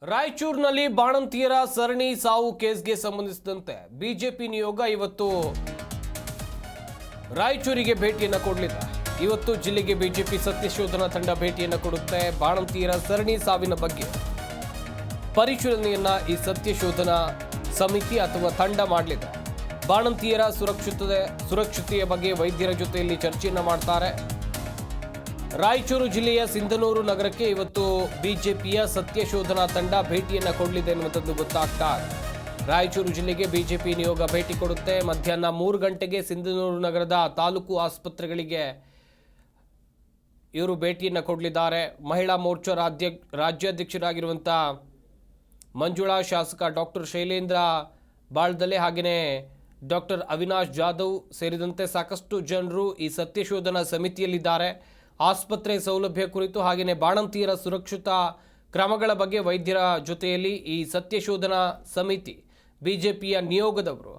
ರಾಯಚೂರಿನಲ್ಲಿ ಬಾಣಂತಿಯರ ಸರಣಿ ಸಾವು ಕೇಸ್ಗೆ ಸಂಬಂಧಿಸಿದಂತೆ ಬಿಜೆಪಿ ನಿಯೋಗ ಇವತ್ತು ರಾಯಚೂರಿಗೆ ಭೇಟಿಯನ್ನು ಕೊಡಲಿದೆ. ಇವತ್ತು ಜಿಲ್ಲೆಗೆ ಬಿಜೆಪಿ ಸತ್ಯಶೋಧನಾ ತಂಡ ಭೇಟಿಯನ್ನು ಕೊಡುತ್ತೆ. ಬಾಣಂತಿಯರ ಸರಣಿ ಸಾವಿನ ಬಗ್ಗೆ ಪರಿಶೀಲನೆಯನ್ನ ಈ ಸತ್ಯಶೋಧನಾ ಸಮಿತಿ ಅಥವಾ ತಂಡ ಮಾಡಲಿದೆ. ಬಾಣಂತಿಯರ ಸುರಕ್ಷತೆಯ ಬಗ್ಗೆ ವೈದ್ಯರ ಜೊತೆಯಲ್ಲಿ ಚರ್ಚೆಯನ್ನು ಮಾಡ್ತಾರೆ. ರಾಯಚೂರು ಜಿಲ್ಲೆಯ ಸಿಂಧನೂರು ನಗರಕ್ಕೆ ಇವತ್ತು ಬಿಜೆಪಿಯ ಸತ್ಯಶೋಧನಾ ತಂಡ ಭೇಟಿಯನ್ನು ಕೊಡಲಿದೆ ಎನ್ನುವಂಥದ್ದು ಗೊತ್ತಾಗ್ತಾ ಇದೆ. ರಾಯಚೂರು ಜಿಲ್ಲೆಗೆ ಬಿಜೆಪಿ ನಿಯೋಗ ಭೇಟಿ ಕೊಡುತ್ತೆ. ಮಧ್ಯಾಹ್ನ 3 ಗಂಟೆಗೆ ಸಿಂಧನೂರು ನಗರದ ತಾಲೂಕು ಆಸ್ಪತ್ರೆಗಳಿಗೆ ಇವರು ಭೇಟಿಯನ್ನು ಕೊಡಲಿದ್ದಾರೆ. ಮಹಿಳಾ ಮೋರ್ಚಾ ರಾಜ್ಯಾಧ್ಯಕ್ಷರಾಗಿರುವಂಥ ಮಂಜುಳಾ, ಶಾಸಕ ಡಾಕ್ಟರ್ ಶೈಲೇಂದ್ರ ಬಾಳ್ದಲೆ ಹಾಗೆಯೇ ಡಾಕ್ಟರ್ ಅವಿನಾಶ್ ಜಾಧವ್ ಸೇರಿದಂತೆ ಸಾಕಷ್ಟು ಜನರು ಈ ಸತ್ಯಶೋಧನಾ ಸಮಿತಿಯಲ್ಲಿದ್ದಾರೆ. ಆಸ್ಪತ್ರೆ ಸೌಲಭ್ಯ ಕುರಿತು ಹಾಗೆಯೇ ಬಾಣಂತಿಯರ ಸುರಕ್ಷತಾ ಕ್ರಮಗಳ ಬಗ್ಗೆ ವೈದ್ಯರ ಜೊತೆಯಲ್ಲಿ ಈ ಸತ್ಯಶೋಧನಾ ಸಮಿತಿ ಬಿಜೆಪಿಯ ನಿಯೋಗದವರು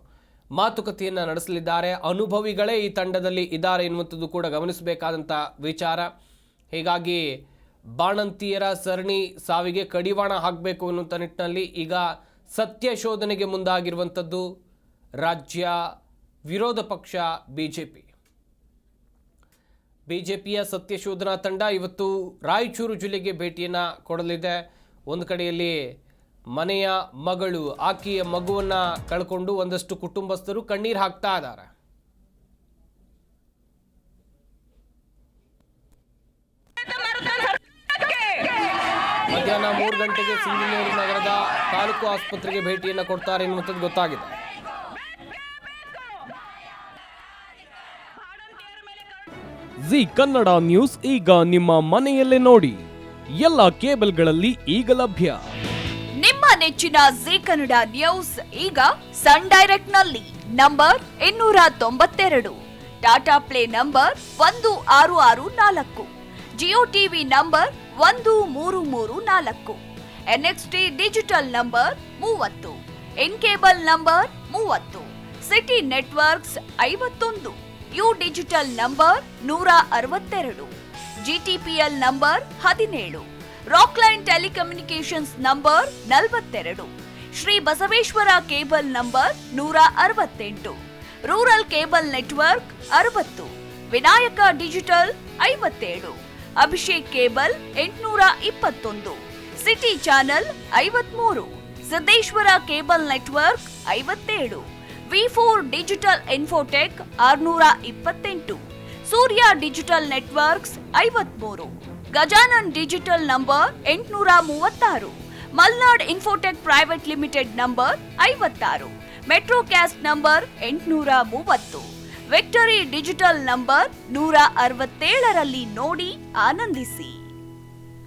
ಮಾತುಕತೆಯನ್ನು ನಡೆಸಲಿದ್ದಾರೆ. ಅನುಭವಿಗಳೇ ಈ ತಂಡದಲ್ಲಿ ಇದ್ದಾರೆ ಎನ್ನುವಂಥದ್ದು ಕೂಡ ಗಮನಿಸಬೇಕಾದಂಥ ವಿಚಾರ. ಹೀಗಾಗಿ ಬಾಣಂತಿಯರ ಸರಣಿ ಸಾವಿಗೆ ಕಡಿವಾಣ ಹಾಕಬೇಕು ಎನ್ನುವಂಥ ನಿಟ್ಟಿನಲ್ಲಿ ಈಗ ಸತ್ಯಶೋಧನೆಗೆ ಮುಂದಾಗಿರುವಂಥದ್ದು ರಾಜ್ಯ ವಿರೋಧ ಪಕ್ಷ ಬಿಜೆಪಿಯ ಸತ್ಯಶೋಧನಾ ತಂಡ ಇವತ್ತು ರಾಯಚೂರು ಜಿಲ್ಲೆಗೆ ಭೇಟಿಯನ್ನು ಕೊಡಲಿದೆ. ಒಂದು ಕಡೆಯಲ್ಲಿ ಮನೆಯ ಮಗಳು, ಆಕೆಯ ಮಗುವನ್ನು ಕಳ್ಕೊಂಡು ಒಂದಷ್ಟು ಕುಟುಂಬಸ್ಥರು ಕಣ್ಣೀರು ಹಾಕ್ತಾ ಇದ್ದಾರೆ. ಮಧ್ಯಾಹ್ನ 3 ಗಂಟೆಗೆ ಸಿಂಧನೂರು ನಗರದ ತಾಲೂಕು ಆಸ್ಪತ್ರೆಗೆ ಭೇಟಿಯನ್ನು ಕೊಡ್ತಾರೆ ಎನ್ನುವಂಥದ್ದು ಗೊತ್ತಾಗಿದೆ. ಜಿ ಕನ್ನಡ ನ್ಯೂಸ್ ಈಗ ನಿಮ್ಮ ಮನೆಯಲ್ಲೇ ನೋಡಿ. ಎಲ್ಲ ಕೇಬಲ್ಗಳಲ್ಲಿ ಈಗ ಲಭ್ಯ. ನಿಮ್ಮ ನೆಚ್ಚಿನ ಜಿ ಕನ್ನಡ ನ್ಯೂಸ್ ಈಗ ಸನ್ ಡೈರೆಕ್ಟ್ ನಲ್ಲಿ number 292, Tata play number 1664, Jio TV number 1334, NXT digital number 30, in cable number 30, city networks 51, U digital number 162, GTPL number 17, Rockline telecommunications number 42, Shri Basaveshwara cable number 168, rural cable network 60, Vinayaka digital 57, Abhishek cable 821, city channel 53, Siddeshwara cable network 57, V4 digital Infotech 628, Surya digital networks 53, Gajanan digital number 836, Malnad infotech private limited number 56, Metrocast number 830, Victory digital number 167ರಲ್ಲಿ ನೋಡಿ ಆನಂದಿಸಿ.